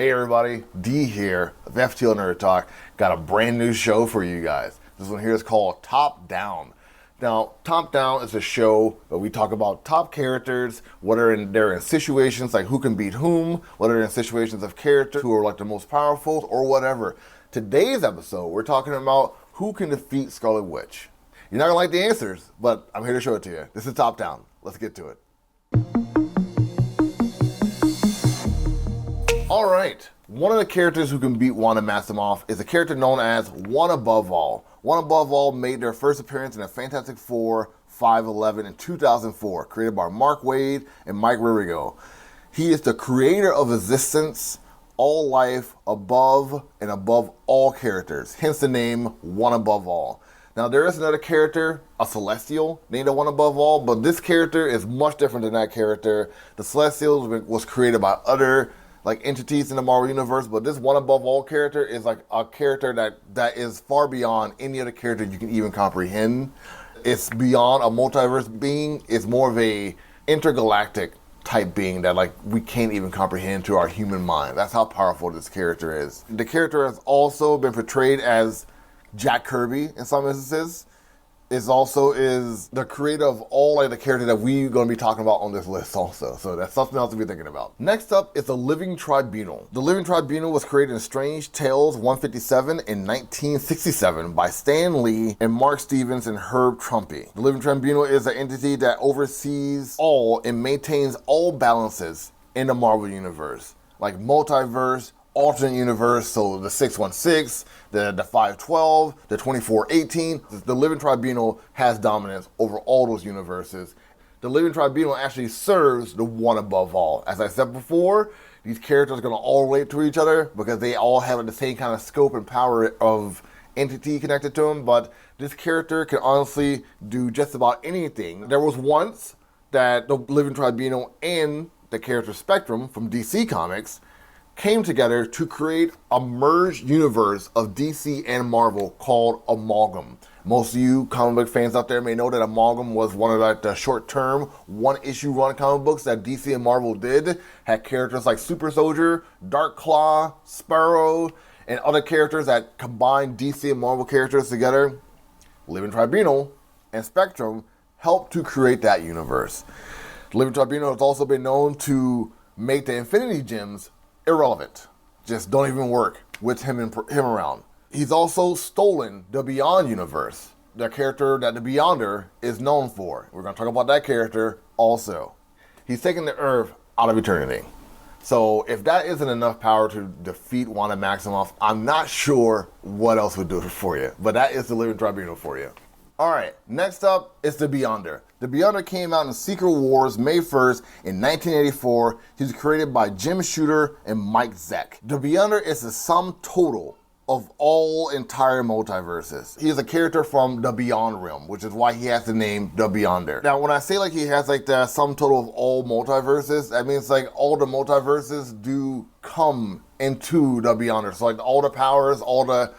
Hey everybody, D here of FTL Nerd Talk. Got a brand new show for you guys. This one here is called Top Down. Now, Top Down is a show where we talk about top characters, whether they're in situations like who can beat whom, whether they're in situations of characters who are like the most powerful or whatever. Today's episode, we're talking about who can defeat Scarlet Witch. You're not gonna like the answers, but I'm here to show it to you. This is Top Down. Let's get to it. Alright, one of the characters who can beat Wanda Maximoff is a character known as One Above All. One Above All made their first appearance in the Fantastic Four 511 in 2004, created by Mark Waid and Mike Ririgo. He is the creator of existence, all life, above and above all characters, hence the name One Above All. Now there is another character, a Celestial, named One Above All, but this character is much different than that character. The Celestial was created by other entities in the Marvel Universe, but this One Above All character is like a character that is far beyond any other character you can even comprehend. It's beyond a multiverse being. It's more of a intergalactic type being that we can't even comprehend to our human mind. That's how powerful this character is. The character has also been portrayed as Jack Kirby in some instances. Is the creator of all the characters that we're going to be talking about on this list also. So that's something else to be thinking about. Next up is the Living Tribunal. The Living Tribunal was created in Strange Tales 157 in 1967 by Stan Lee and Mark Stevens and Herb Trimpe. The Living Tribunal is an entity that oversees all and maintains all balances in the Marvel Universe, like multiverse, alternate universe, so the 616, the 512, the 2418. The Living Tribunal has dominance over all those universes. The Living Tribunal actually serves the One Above All. As I said before, these characters are going to all relate to each other because they all have the same kind of scope and power of entity connected to them, but this character can honestly do just about anything. There was once that the Living Tribunal and the character Spectrum from DC Comics came together to create a merged universe of DC and Marvel called Amalgam. Most of you comic book fans out there may know that Amalgam was one of the short-term, one-issue run comic books that DC and Marvel did. Had characters like Super Soldier, Dark Claw, Sparrow, and other characters that combined DC and Marvel characters together. Living Tribunal and Spectrum helped to create that universe. The Living Tribunal has also been known to make the Infinity Gems irrelevant. Just don't even work with him around. He's also stolen the Beyond universe, the character that the Beyonder is known for. We're going to talk about that character also. He's taken the Earth out of eternity. So if that isn't enough power to defeat Wanda Maximoff, I'm not sure what else would do it for you. But that is the Living Tribunal for you. Alright, next up is the Beyonder. The Beyonder came out in Secret Wars May 1st in 1984. He was created by Jim Shooter and Mike Zeck. The Beyonder is the sum total of all entire multiverses. He is a character from the Beyond realm, which is why he has the name the Beyonder. Now, when I say he has the sum total of all multiverses, that means all the multiverses do come into the Beyonder. So all the powers, all the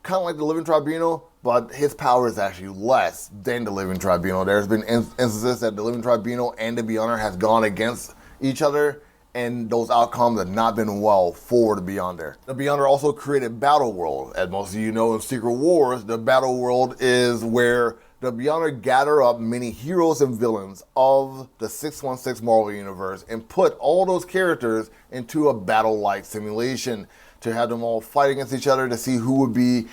kind of like the Living Tribunal, but his power is actually less than the Living Tribunal. There's been instances that the Living Tribunal and the Beyonder has gone against each other, and those outcomes have not been well for the Beyonder. The Beyonder also created Battle World. As most of you know, in Secret Wars, the Battle World is where the Beyonder gather up many heroes and villains of the 616 Marvel Universe and put all those characters into a battle-like simulation to have them all fight against each other to see who would be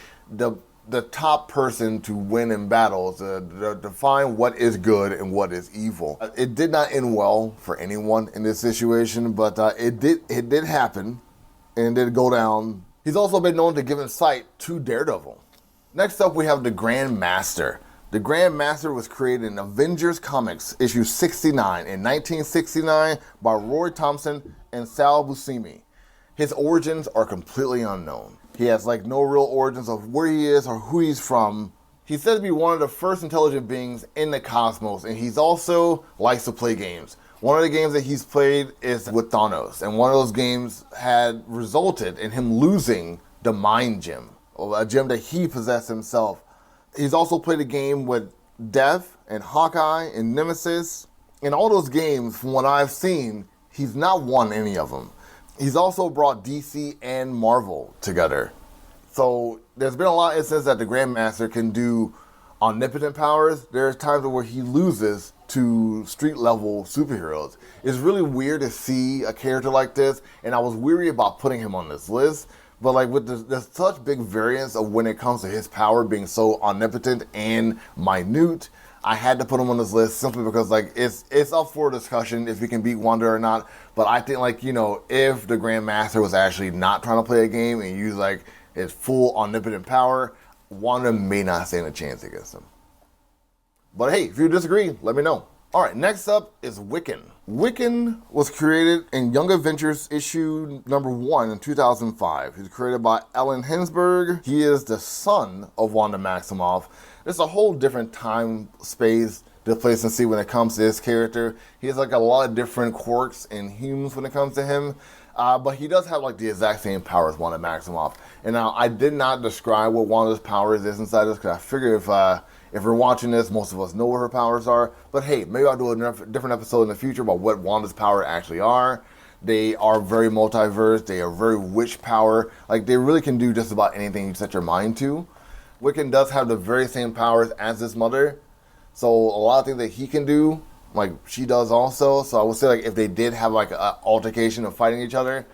the top person to win in battles, to define what is good and what is evil. It did not end well for anyone in this situation, but it did happen and did go down. He's also been known to give insight to Daredevil. Next up, we have the Grand Master. The Grand Master was created in Avengers Comics, issue 69 in 1969 by Roy Thompson and Sal Buscemi. His origins are completely unknown. He has no real origins of where he is or who he's from. He's said to be one of the first intelligent beings in the cosmos, and he's also likes to play games. One of the games that he's played is with Thanos, and one of those games had resulted in him losing the Mind Gem, a gem that he possessed himself. He's also played a game with Death and Hawkeye and Nemesis. In all those games, from what I've seen, he's not won any of them. He's also brought DC and Marvel together. So there's been a lot of instances that the Grandmaster can do omnipotent powers. There's times where he loses to street level superheroes. It's really weird to see a character like this, and I was weary about putting him on this list. But like with there's such big variance of when it comes to his power being so omnipotent and minute, I had to put him on this list simply because like it's up for discussion if he can beat Wanda or not. But I think like, you know, if the Grandmaster was actually not trying to play a game and use like his full omnipotent power, Wanda may not stand a chance against him. But hey, if you disagree, let me know. All right, next up is Wiccan. Wiccan was created in Young Adventures issue number 1 in 2005. He was created by Ellen Hensberg. He is the son of Wanda Maximoff. It's a whole different time, space, to place and see when it comes to this character. He has like a lot of different quirks and hues when it comes to him. But he does have like the exact same power as Wanda Maximoff. And now I did not describe what Wanda's powers is inside this because I figure if we're watching this, most of us know what her powers are. But hey, maybe I'll do a different episode in the future about what Wanda's powers actually are. They are very multiverse. They are very witch power. Like they really can do just about anything you set your mind to. Wiccan does have the very same powers as his mother. So a lot of things that he can do, like she does also. So I would say like if they did have like an altercation of fighting each other,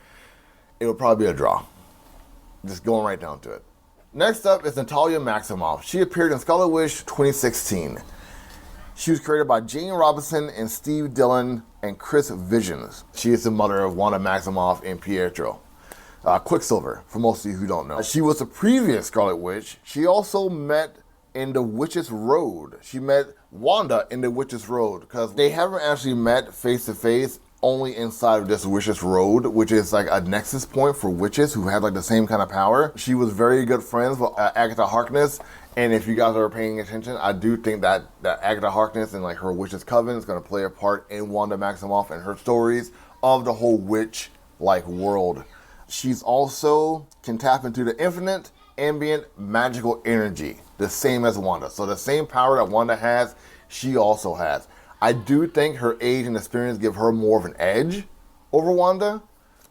it would probably be a draw. Just going right down to it. Next up is Natalia Maximoff. She appeared in Scarlet Witch 2016. She was created by Jane Robinson and Steve Dillon and Chris Visions. She is the mother of Wanda Maximoff and Pietro. Quicksilver, for most of you who don't know. She was the previous Scarlet Witch. She also met in the Witch's Road. She met Wanda in the Witch's Road because they haven't actually met face to face, only inside of this Witch's Road, which is like a nexus point for witches who have like the same kind of power. She was very good friends with Agatha Harkness, and if you guys are paying attention, I do think that Agatha Harkness and like her Witch's Coven is going to play a part in Wanda Maximoff and her stories of the whole witch like world. She's also can tap into the infinite ambient magical energy, the same as Wanda. So the same power that Wanda has, she also has. I do think her age and experience give her more of an edge over Wanda,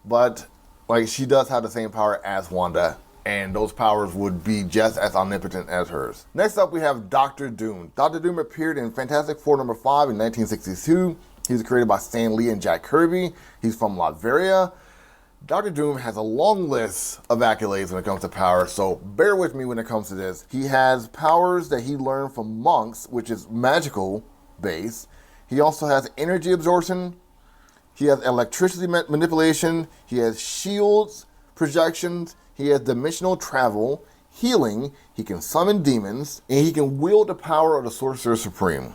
but like she does have the same power as Wanda, and those powers would be just as omnipotent as hers. Next up, we have Dr. Doom. Dr. Doom appeared in Fantastic Four number 5 in 1962. He was created by Stan Lee and Jack Kirby. He's from Latveria. Dr. Doom has a long list of accolades when it comes to power, so bear with me when it comes to this. He has powers that he learned from monks, which is magical base. He also has energy absorption. He has electricity manipulation. He has shields, projections. He has dimensional travel, healing. He can summon demons, and he can wield the power of the Sorcerer Supreme.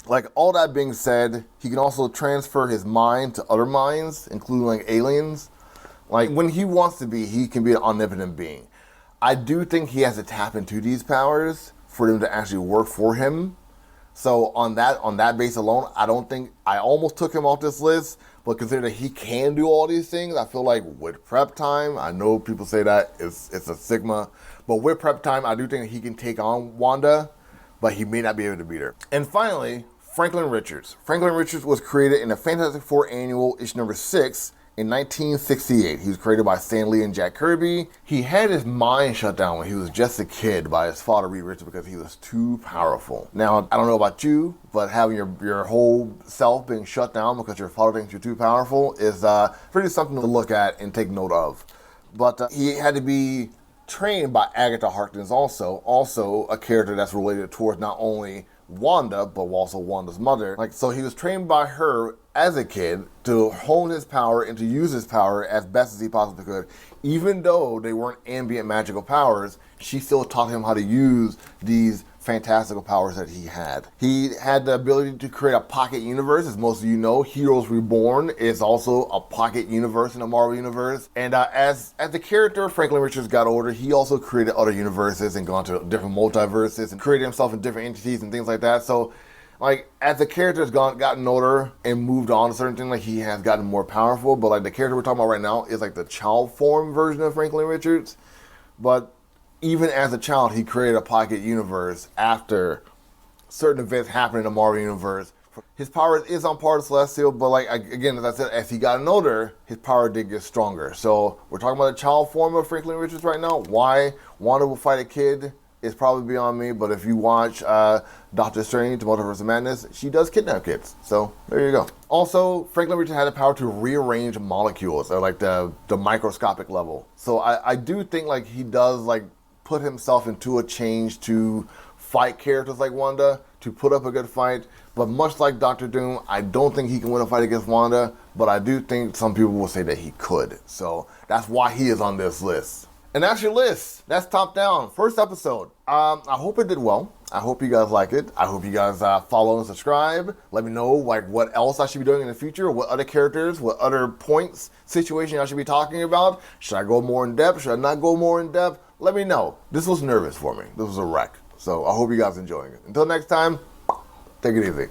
Like all that being said, he can also transfer his mind to other minds, including like aliens. Like when he wants to be, he can be an omnipotent being. I do think he has to tap into these powers for them to actually work for him. So on that base alone, I almost took him off this list, but considering that he can do all these things, I feel like with prep time, I know people say that it's a sigma, but with prep time, I do think that he can take on Wanda, but he may not be able to beat her. And finally, Franklin Richards. Franklin Richards was created in the Fantastic Four Annual, issue number 6, in 1968. He was created by Stan Lee and Jack Kirby. He had his mind shut down when he was just a kid by his father, Reed Richards, because he was too powerful. Now, I don't know about you, but having your whole self being shut down because your father thinks you're too powerful is pretty something to look at and take note of. But he had to be trained by Agatha Harkness also a character that's related towards not only Wanda, but also Wanda's mother. So he was trained by her as a kid to hone his power and to use his power as best as he possibly could. Even though they weren't ambient magical powers, she still taught him how to use these fantastical powers that he had. He had the ability to create a pocket universe. As most of you know, Heroes Reborn is also a pocket universe in the Marvel universe. And as the character Franklin Richards got older, he also created other universes and gone to different multiverses and created himself in different entities and things like that. So like as the character has gotten older and moved on to certain things, like he has gotten more powerful. But like the character we're talking about right now is like the child form version of Franklin Richards. But even as a child, he created a pocket universe after certain events happened in the Marvel universe His power is on par with Celestial, but like again, as I said, as he got older, his power did get stronger. So we're talking about the child form of Franklin Richards right now. Why Wanda will fight a kid is probably beyond me, but if you watch Doctor Strange, Multiverse of Madness, she does kidnap kids. So there you go. Also, Franklin Richards had the power to rearrange molecules at like the microscopic level. So I do think like he does like put himself into a change to fight characters like Wanda, to put up a good fight. But much like Doctor Doom, I don't think he can win a fight against Wanda, but I do think some people will say that he could. So that's why he is on this list. And that's your list. That's top down. First episode. I hope it did well. I hope you guys like it. I hope you guys follow and subscribe. Let me know like what else I should be doing in the future. What other characters, what other points, situations I should be talking about. Should I go more in depth? Should I not go more in depth? Let me know. This was nervous for me. This was a wreck. So I hope you guys enjoying it. Until next time, take it easy.